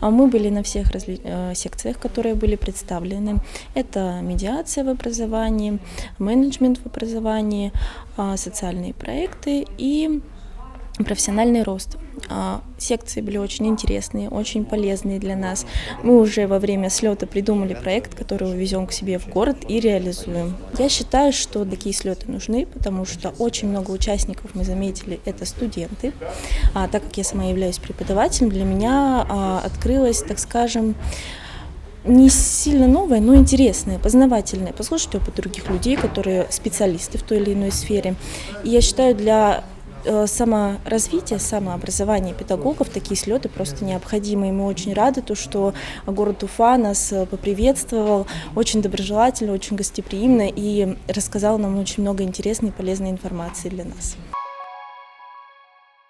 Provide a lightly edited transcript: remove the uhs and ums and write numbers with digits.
Мы были на всех секциях, которые были представлены. Это медиация в образовании, менеджмент в образовании, социальные проекты и профессиональный рост. Секции были очень интересные, очень полезные для нас. Мы уже во время слета придумали проект, который увезем к себе в город и реализуем. Я считаю, что такие слеты нужны, потому что очень много участников, мы заметили, это студенты. Так как я сама являюсь преподавателем, для меня открылось, так скажем, не сильно новое, но интересное, познавательное, послушать опыт других людей, которые специалисты в той или иной сфере. И я считаю, для саморазвития, самообразования педагогов такие слеты просто необходимы. И мы очень рады, что город Уфа нас поприветствовал очень доброжелательно, очень гостеприимно и рассказал нам очень много интересной и полезной информации для нас.